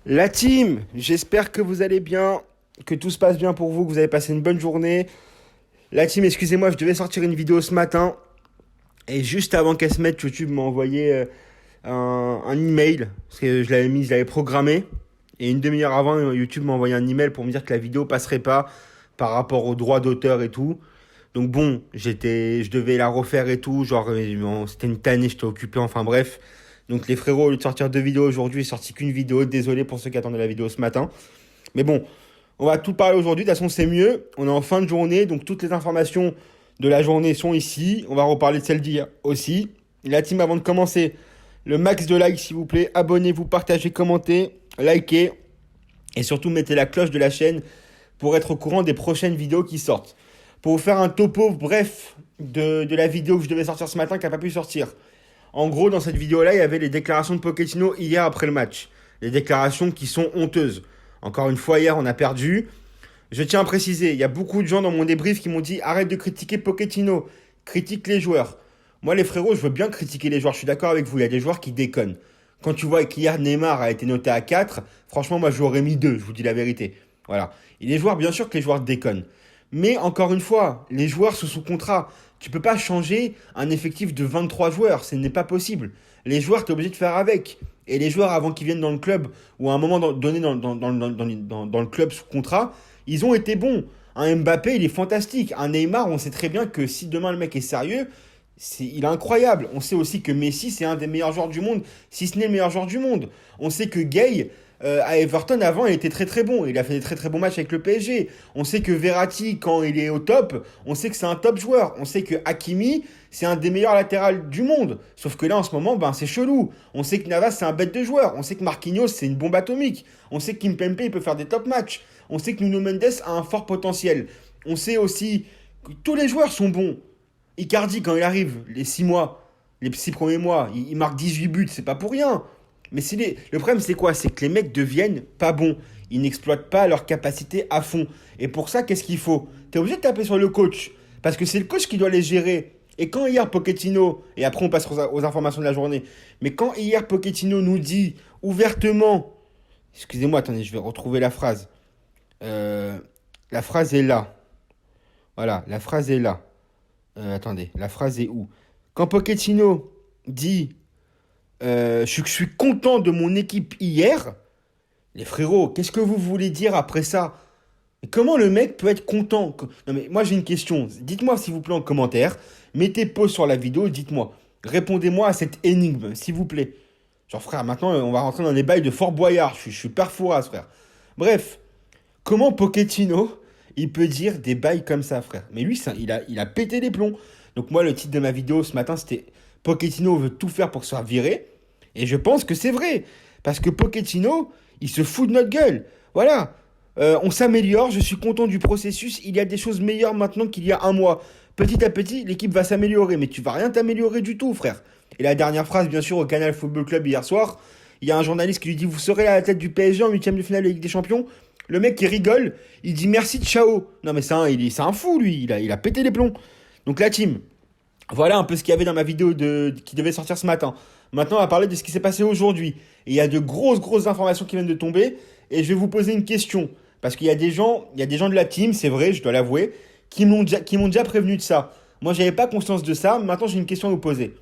La team, j'espère que vous allez bien, que tout se passe bien pour vous, que vous avez passé une bonne journée. La team, excusez-moi, je devais sortir une vidéo ce matin et juste avant qu'elle se mette, YouTube m'a envoyé un email parce que je l'avais programmé et une demi-heure avant, YouTube m'a envoyé un email pour me dire que la vidéo passerait pas par rapport aux droits d'auteur et tout. Donc bon, je devais la refaire et tout, genre bon, c'était une tannée, j'étais occupé, enfin bref. Donc les frérots, au lieu de sortir deux vidéos aujourd'hui, j'ai sorti qu'une vidéo. Désolé pour ceux qui attendaient la vidéo ce matin. Mais bon, on va tout parler aujourd'hui. De toute façon, c'est mieux. On est en fin de journée, donc toutes les informations de la journée sont ici. On va reparler de celle d'hier aussi. La team, avant de commencer, le max de likes, s'il vous plaît. Abonnez-vous, partagez, commentez, likez. Et surtout, mettez la cloche de la chaîne pour être au courant des prochaines vidéos qui sortent. Pour vous faire un topo bref de la vidéo que je devais sortir ce matin qui n'a pas pu sortir. En gros, dans cette vidéo-là, il y avait les déclarations de Pochettino hier après le match. Les déclarations qui sont honteuses. Encore une fois, hier, on a perdu. Je tiens à préciser, il y a beaucoup de gens dans mon débrief qui m'ont dit arrête de critiquer Pochettino, critique les joueurs. Moi, les frérots, je veux bien critiquer les joueurs, je suis d'accord avec vous, il y a des joueurs qui déconnent. Quand tu vois qu'hier Neymar a été noté à 4, franchement, moi, je lui aurais mis 2, je vous dis la vérité. Voilà. Et les joueurs, bien sûr que les joueurs déconnent. Mais encore une fois, les joueurs sont sous contrat. Tu peux pas changer un effectif de 23 joueurs, ce n'est pas possible. Les joueurs, tu es obligé de faire avec. Et les joueurs, avant qu'ils viennent dans le club, ou à un moment donné dans le club sous contrat, ils ont été bons. Un Mbappé, il est fantastique. Un Neymar, on sait très bien que si demain le mec est sérieux, il est incroyable. On sait aussi que Messi, c'est un des meilleurs joueurs du monde, si ce n'est le meilleur joueur du monde. On sait que Gay, à Everton, avant, il était très très bon. Il a fait des très très bons matchs avec le PSG. On sait que Verratti, quand il est au top, on sait que c'est un top joueur. On sait que Hakimi, c'est un des meilleurs latérales du monde. Sauf que là, en ce moment, ben, c'est chelou. On sait que Navas, c'est un bête de joueur. On sait que Marquinhos, c'est une bombe atomique. On sait que Kimpembe, il peut faire des top matchs. On sait que Nuno Mendes a un fort potentiel. On sait aussi que tous les joueurs sont bons. Icardi, quand il arrive, les 6 mois, les 6 premiers mois, il marque 18 buts, c'est pas pour rien. Mais le problème, c'est quoi? C'est que les mecs deviennent pas bons. Ils n'exploitent pas leur capacité à fond. Et pour ça, qu'est-ce qu'il faut? T'es obligé de taper sur le coach. Parce que c'est le coach qui doit les gérer. Et quand hier Pochettino, et après on passe aux informations de la journée, mais quand hier Pochettino nous dit ouvertement, excusez-moi, attendez, je vais retrouver la phrase. Euh, la phrase est là. Voilà, la phrase est là. Attendez, la phrase est où? Quand Pochettino dit je suis content de mon équipe hier, les frérots, qu'est-ce que vous voulez dire après ça? Et comment le mec peut être content? Non mais moi j'ai une question. Dites-moi s'il vous plaît en commentaire. Mettez pause sur la vidéo, dites-moi. Répondez-moi à cette énigme, s'il vous plaît. Genre frère, maintenant on va rentrer dans les bails de Fort Boyard. Je suis Perfouras, frère. Bref, comment Pochettino, il peut dire des bails comme ça, frère? Mais lui, il a pété les plombs. Donc moi, le titre de ma vidéo ce matin, c'était Pochettino veut tout faire pour se faire virer. Et je pense que c'est vrai. Parce que Pochettino, il se fout de notre gueule. Voilà. On s'améliore, je suis content du processus. Il y a des choses meilleures maintenant qu'il y a un mois. Petit à petit, l'équipe va s'améliorer. Mais tu vas rien t'améliorer du tout, frère. Et la dernière phrase, bien sûr, au Canal Football Club hier soir, il y a un journaliste qui lui dit vous serez à la tête du PSG en huitième de finale de Ligue des Champions. Le mec qui rigole, il dit merci, ciao. Non mais c'est un fou lui, il a pété les plombs. Donc la team, voilà un peu ce qu'il y avait dans ma vidéo qui devait sortir ce matin. Maintenant on va parler de ce qui s'est passé aujourd'hui. Et il y a de grosses informations qui viennent de tomber. Et je vais vous poser une question. Parce qu'il y a il y a des gens de la team, c'est vrai, je dois l'avouer, qui m'ont déjà prévenu de ça. Moi j'avais pas conscience de ça, maintenant j'ai une question à vous poser.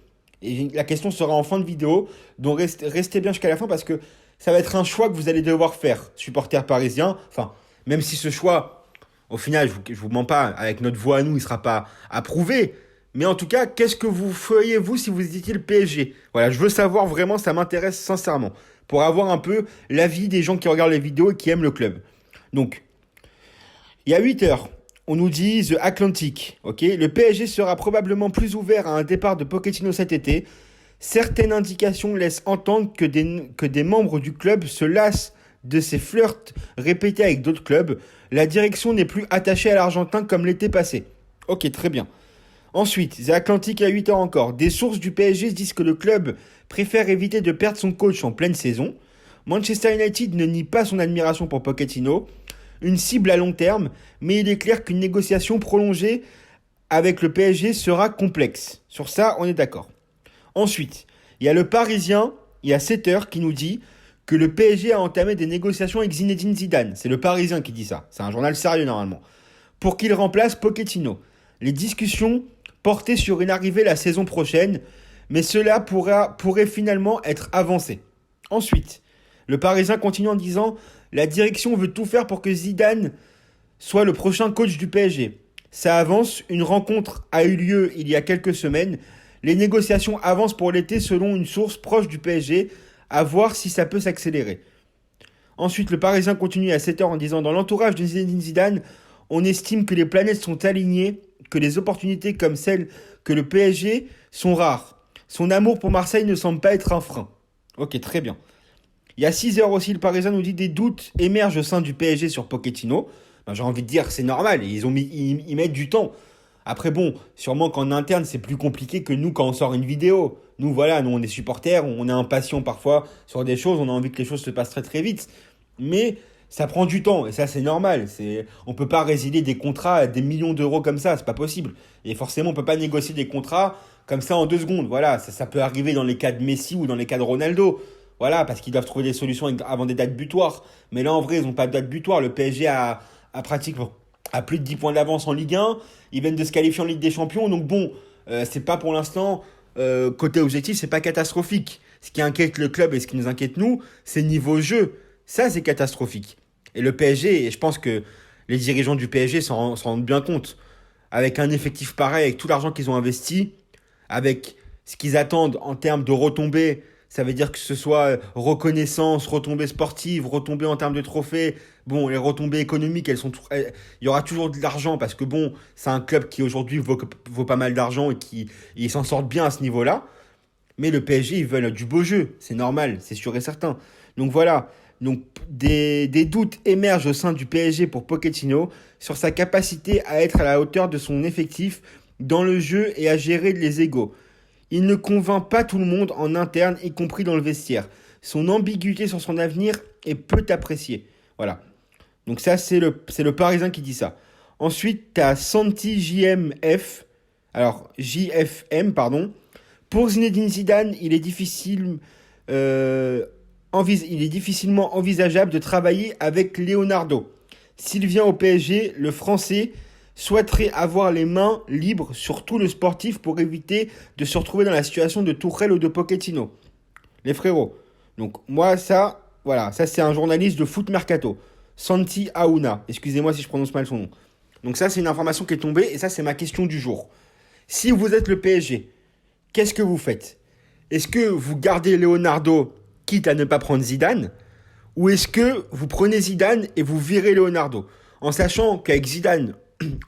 Et la question sera en fin de vidéo, donc restez bien jusqu'à la fin parce que ça va être un choix que vous allez devoir faire, supporter parisien. Enfin, même si ce choix, au final, je vous mens pas, avec notre voix à nous, il sera pas approuvé. Mais en tout cas, qu'est-ce que vous feriez, vous, si vous étiez le PSG? Voilà, je veux savoir vraiment, ça m'intéresse sincèrement. Pour avoir un peu l'avis des gens qui regardent les vidéos et qui aiment le club. Donc, il y a 8 heures, on nous dit The Atlantic, ok? Le PSG sera probablement plus ouvert à un départ de Pochettino cet été. Certaines indications laissent entendre que des membres du club se lassent de ces flirts répétés avec d'autres clubs. La direction n'est plus attachée à l'Argentin comme l'été passé. Ok, très bien. Ensuite, The Atlantic à 8 heures encore. Des sources du PSG disent que le club préfère éviter de perdre son coach en pleine saison. Manchester United ne nie pas son admiration pour Pochettino, une cible à long terme, mais il est clair qu'une négociation prolongée avec le PSG sera complexe. Sur ça, on est d'accord. Ensuite, il y a le Parisien, il y a 7 heures, qui nous dit que le PSG a entamé des négociations avec Zinedine Zidane. C'est le Parisien qui dit ça. C'est un journal sérieux normalement. Pour qu'il remplace Pochettino. Les discussions portaient sur une arrivée la saison prochaine, mais cela pourrait finalement être avancé. Ensuite, le Parisien continue en disant « La direction veut tout faire pour que Zidane soit le prochain coach du PSG. Ça avance, une rencontre a eu lieu il y a quelques semaines. Les négociations avancent pour l'été selon une source proche du PSG, à voir si ça peut s'accélérer. » Ensuite, le Parisien continue à 7h en disant « Dans l'entourage de Zinedine Zidane, on estime que les planètes sont alignées, que les opportunités comme celles que le PSG sont rares. Son amour pour Marseille ne semble pas être un frein. » Ok, très bien. Il y a 6h aussi, le Parisien nous dit « Des doutes émergent au sein du PSG sur Pochettino. » Ben, j'ai envie de dire, c'est normal, ils mettent du temps. Après bon, sûrement qu'en interne, c'est plus compliqué que nous quand on sort une vidéo. Nous, voilà, nous on est supporters, on est impatients parfois sur des choses, on a envie que les choses se passent très très vite. Mais ça prend du temps, et ça c'est normal. On peut pas résilier des contrats à des millions d'euros comme ça, c'est pas possible. Et forcément, on peut pas négocier des contrats comme ça en 2 secondes. Voilà, ça peut arriver dans les cas de Messi ou dans les cas de Ronaldo. Voilà, parce qu'ils doivent trouver des solutions avant des dates butoirs. Mais là, en vrai, ils n'ont pas de date butoir. Le PSG a pratiquement à plus de 10 points d'avance en Ligue 1. Ils viennent de se qualifier en Ligue des Champions. Donc bon, c'est pas pour l'instant, côté objectif, c'est pas catastrophique. Ce qui inquiète le club et ce qui nous inquiète nous, c'est niveau jeu. Ça, c'est catastrophique. Et le PSG, et je pense que les dirigeants du PSG s'en rendent bien compte. Avec un effectif pareil, avec tout l'argent qu'ils ont investi, avec ce qu'ils attendent en termes de retombées, ça veut dire que ce soit reconnaissance, retombées sportives, retombées en termes de trophées. Bon, les retombées économiques, il y aura toujours de l'argent parce que bon, c'est un club qui aujourd'hui vaut pas mal d'argent et ils s'en sortent bien à ce niveau-là. Mais le PSG, ils veulent du beau jeu. C'est normal, c'est sûr et certain. Donc voilà. Donc des doutes émergent au sein du PSG pour Pochettino sur sa capacité à être à la hauteur de son effectif dans le jeu et à gérer les égos. Il ne convainc pas tout le monde en interne, y compris dans le vestiaire. Son ambiguïté sur son avenir est peu appréciée. Voilà. Donc ça, c'est le Parisien qui dit ça. Ensuite, tu as Santi JMF. Alors, JFM, pardon. Pour Zinedine Zidane, il est difficilement envisageable de travailler avec Leonardo. S'il vient au PSG, le Français souhaiterait avoir les mains libres sur tout le sportif pour éviter de se retrouver dans la situation de Tuchel ou de Pochettino. Les frérots. Donc moi, ça c'est un journaliste de Foot Mercato. Santi Aouna. Excusez-moi si je prononce mal son nom. Donc ça, c'est une information qui est tombée et ça, c'est ma question du jour. Si vous êtes le PSG, qu'est-ce que vous faites? Est-ce que vous gardez Leonardo, quitte à ne pas prendre Zidane? Ou est-ce que vous prenez Zidane et vous virez Leonardo? En sachant qu'avec Zidane,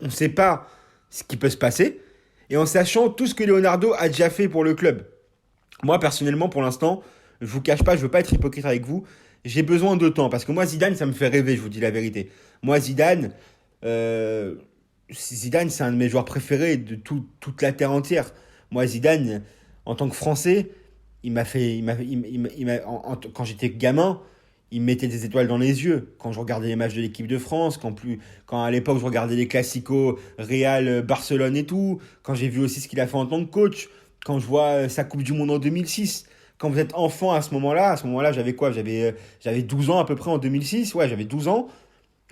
on ne sait pas ce qui peut se passer. Et en sachant tout ce que Leonardo a déjà fait pour le club. Moi, personnellement, pour l'instant, je ne vous cache pas, je ne veux pas être hypocrite avec vous. J'ai besoin de temps. Parce que moi, Zidane, ça me fait rêver, je vous dis la vérité. Moi, Zidane, c'est un de mes joueurs préférés de toute la terre entière. Moi, Zidane, en tant que Français, quand j'étais gamin, il me mettait des étoiles dans les yeux. Quand je regardais les matchs de l'équipe de France, quand à l'époque je regardais les classicos Real, Barcelone et tout, quand j'ai vu aussi ce qu'il a fait en tant que coach, quand je vois sa Coupe du Monde en 2006. Quand vous êtes enfant à ce moment-là, j'avais quoi? J'avais 12 ans à peu près en 2006. Ouais, j'avais 12 ans.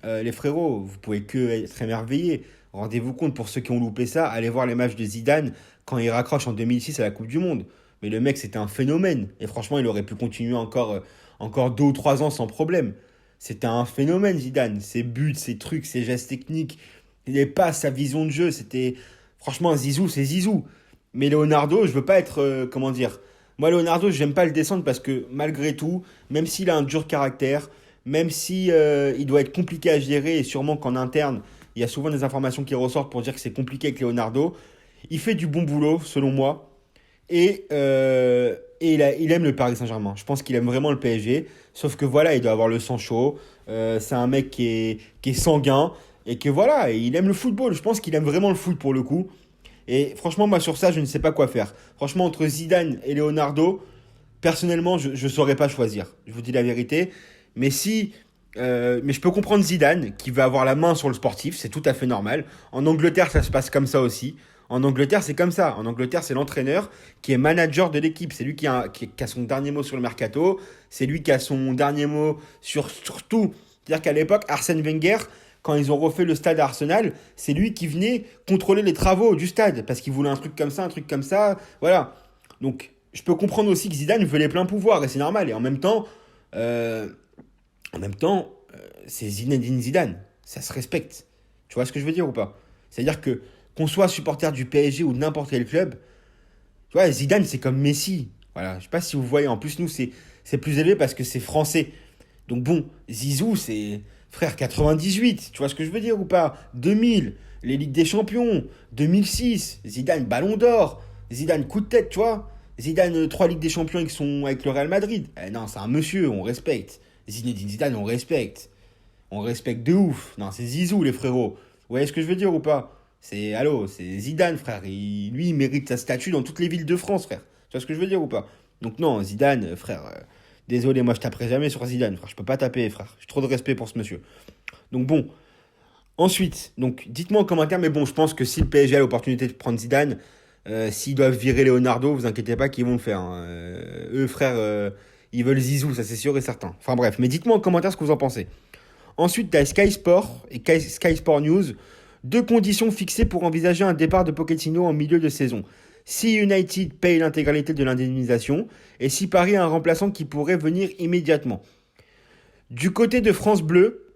Les frérots, vous pouvez que être émerveillés. Rendez-vous compte, pour ceux qui ont loupé ça, allez voir les matchs de Zidane quand il raccroche en 2006 à la Coupe du Monde. Mais le mec, c'était un phénomène. Et franchement, il aurait pu continuer encore 2 ou 3 ans sans problème. C'était un phénomène, Zidane. Ses buts, ses trucs, ses gestes techniques, les passes, sa vision de jeu, c'était... Franchement, Zizou, c'est Zizou. Mais Leonardo, je veux pas être... comment dire? Moi, Leonardo, j'aime pas le descendre parce que, malgré tout, même s'il a un dur caractère, même si il doit être compliqué à gérer, et sûrement qu'en interne, il y a souvent des informations qui ressortent pour dire que c'est compliqué avec Leonardo, il fait du bon boulot, selon moi. Et il aime le Paris Saint-Germain. Je pense qu'il aime vraiment le PSG. Sauf que voilà, il doit avoir le sang chaud. C'est un mec qui est sanguin. Et que voilà, il aime le football. Je pense qu'il aime vraiment le foot pour le coup. Et franchement, moi sur ça, je ne sais pas quoi faire. Franchement, entre Zidane et Leonardo, personnellement, je ne saurais pas choisir. Je vous dis la vérité. Mais je peux comprendre Zidane qui veut avoir la main sur le sportif. C'est tout à fait normal. En Angleterre, ça se passe comme ça aussi. En Angleterre, c'est comme ça. En Angleterre, c'est l'entraîneur qui est manager de l'équipe. C'est lui qui a son dernier mot sur le mercato. C'est lui qui a son dernier mot sur tout. C'est-à-dire qu'à l'époque, Arsène Wenger, quand ils ont refait le stade à Arsenal, c'est lui qui venait contrôler les travaux du stade. Parce qu'il voulait un truc comme ça. Voilà. Donc, je peux comprendre aussi que Zidane veut les pleins pouvoirs. Et c'est normal. Et c'est Zinedine Zidane. Ça se respecte. Tu vois ce que je veux dire ou pas? C'est-à-dire que qu'on soit supporter du PSG ou de n'importe quel club, tu vois, Zidane, c'est comme Messi. Voilà, je sais pas si vous voyez. En plus, nous, c'est plus élevé parce que c'est français. Donc bon, Zizou, c'est frère 98. Tu vois ce que je veux dire ou pas? 2000, les Ligues des Champions. 2006, Zidane, Ballon d'Or. Zidane, coup de tête, tu vois. Zidane, 3 Ligues des Champions avec le Real Madrid. Eh non, c'est un monsieur, on respecte. Zinedine Zidane, on respecte. On respecte de ouf. Non, c'est Zizou, les frérots. Vous voyez ce que je veux dire ou pas? C'est Zidane, frère. Lui, il mérite sa statue dans toutes les villes de France, frère. Tu vois ce que je veux dire ou pas? Donc non, Zidane, frère, désolé, moi je taperai jamais sur Zidane, frère. Je peux pas taper, frère. J'ai trop de respect pour ce monsieur. Donc bon, ensuite, donc dites-moi en commentaire, mais bon, je pense que si le PSG a l'opportunité de prendre Zidane, s'ils doivent virer Leonardo, vous inquiétez pas qu'ils vont le faire, hein. Eux, frère, ils veulent Zizou, ça c'est sûr et certain. Enfin bref, mais dites-moi en commentaire ce que vous en pensez. Ensuite, tu as Sky Sport et Sky Sport News. 2 conditions fixées pour envisager un départ de Pochettino en milieu de saison. Si United paye l'intégralité de l'indemnisation et si Paris a un remplaçant qui pourrait venir immédiatement. Du côté de France Bleu,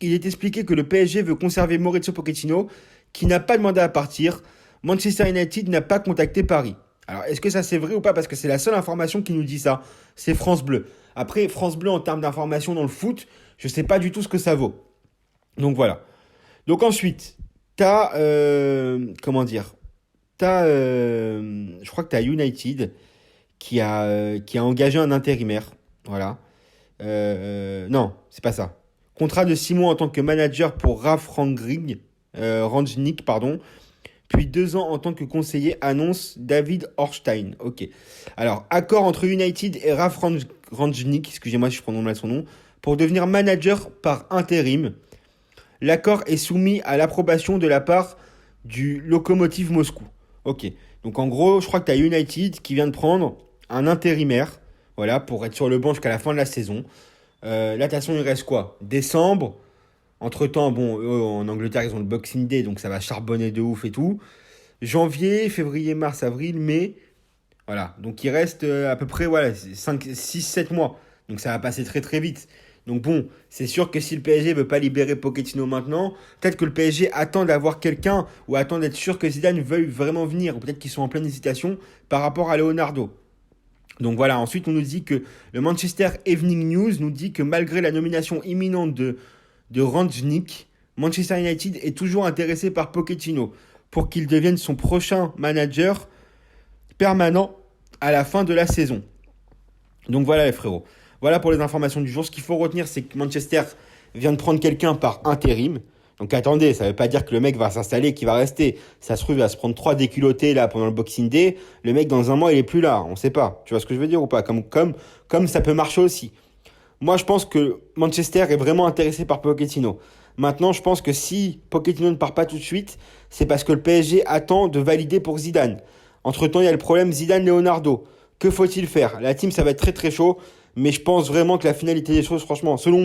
il est expliqué que le PSG veut conserver Maurizio Pochettino, qui n'a pas demandé à partir. Manchester United n'a pas contacté Paris. Alors, est-ce que ça c'est vrai ou pas? Parce que c'est la seule information qui nous dit ça. C'est France Bleu. Après, France Bleu, en termes d'information dans le foot, je ne sais pas du tout ce que ça vaut. Donc voilà. Donc ensuite, t'as... comment dire? Je crois que t'as United qui a engagé un intérimaire. Voilà. Non, c'est pas ça. Contrat de 6 mois en tant que manager pour Ralf Rangnick, pardon. Puis 2 ans en tant que conseiller, annonce David Ornstein. Ok. Alors, accord entre United et Ralf Rangnick, excusez-moi si je prononce mal son nom, pour devenir manager par intérim. L'accord est soumis à l'approbation de la part du Lokomotiv Moscou. Ok. Donc en gros, je crois que tu as United qui vient de prendre un intérimaire, voilà, pour être sur le banc jusqu'à la fin de la saison. Là, de toute façon, il reste quoi? Décembre. Entre-temps, bon, eux, en Angleterre, ils ont le Boxing Day, donc ça va charbonner de ouf et tout. Janvier, février, mars, avril, mai. Voilà. Donc il reste à peu près, voilà, 5, 6, 7 mois. Donc ça va passer très très vite. Donc bon, c'est sûr que si le PSG veut pas libérer Pochettino maintenant, peut-être que le PSG attend d'avoir quelqu'un ou attend d'être sûr que Zidane veuille vraiment venir. Ou peut-être qu'ils sont en pleine hésitation par rapport à Leonardo. Donc voilà, ensuite on nous dit que le Manchester Evening News nous dit que malgré la nomination imminente de Rangnick, Manchester United est toujours intéressé par Pochettino pour qu'il devienne son prochain manager permanent à la fin de la saison. Donc voilà les frérots. Voilà pour les informations du jour. Ce qu'il faut retenir, c'est que Manchester vient de prendre quelqu'un par intérim. Donc attendez, ça ne veut pas dire que le mec va s'installer et qu'il va rester. Ça se trouve, il va se prendre 3 déculottés là pendant le Boxing Day. Le mec, dans un mois, il est plus là. On ne sait pas. Tu vois ce que je veux dire ou pas? Comme ça peut marcher aussi. Moi, je pense que Manchester est vraiment intéressé par Pochettino. Maintenant, je pense que si Pochettino ne part pas tout de suite, c'est parce que le PSG attend de valider pour Zidane. Entre-temps, il y a le problème Zidane-Leonardo. Que faut-il faire? La team, ça va être très très chaud. Mais je pense vraiment que la finalité des choses, franchement, selon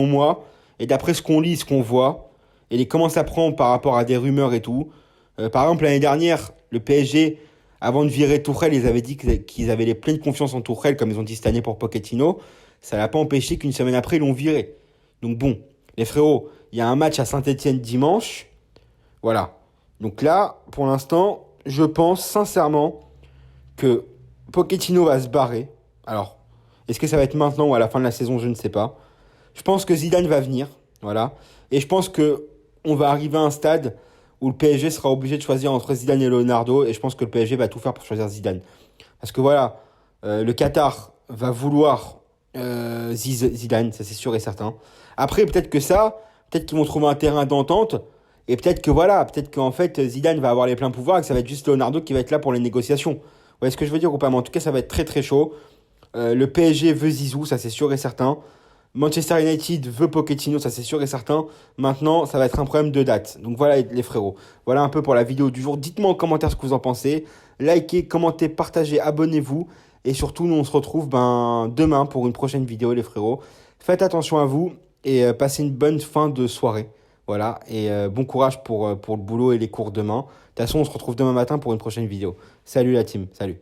moi, et d'après ce qu'on lit, ce qu'on voit, et comment ça prend par rapport à des rumeurs et tout. Par exemple, l'année dernière, le PSG, avant de virer Tuchel, ils avaient dit qu'ils avaient les pleines confiance en Tuchel, comme ils ont dit cette année pour Pochettino. Ça l'a pas empêché qu'une semaine après, ils l'ont viré. Donc bon, les frérots, il y a un match à Saint-Etienne dimanche. Voilà. Donc là, pour l'instant, je pense sincèrement que Pochettino va se barrer. Alors, est-ce que ça va être maintenant ou à la fin de la saison? Je ne sais pas. Je pense que Zidane va venir. Voilà. Et je pense qu'on va arriver à un stade où le PSG sera obligé de choisir entre Zidane et Leonardo. Et je pense que le PSG va tout faire pour choisir Zidane. Parce que voilà, le Qatar va vouloir Zidane, ça c'est sûr et certain. Après, peut-être qu'ils vont trouver un terrain d'entente. Et peut-être qu'en fait, Zidane va avoir les pleins pouvoirs et que ça va être juste Leonardo qui va être là pour les négociations. Vous voyez ce que je veux dire ou pas? Mais en tout cas, ça va être très très chaud. Le PSG veut Zizou, ça c'est sûr et certain. Manchester United veut Pochettino, ça c'est sûr et certain. Maintenant, ça va être un problème de date. Donc voilà les frérots. Voilà un peu pour la vidéo du jour. Dites-moi en commentaire ce que vous en pensez. Likez, commentez, partagez, abonnez-vous. Et surtout, nous on se retrouve demain pour une prochaine vidéo les frérots. Faites attention à vous et passez une bonne fin de soirée. Voilà, et bon courage pour le boulot et les cours demain. De toute façon, on se retrouve demain matin pour une prochaine vidéo. Salut la team, salut.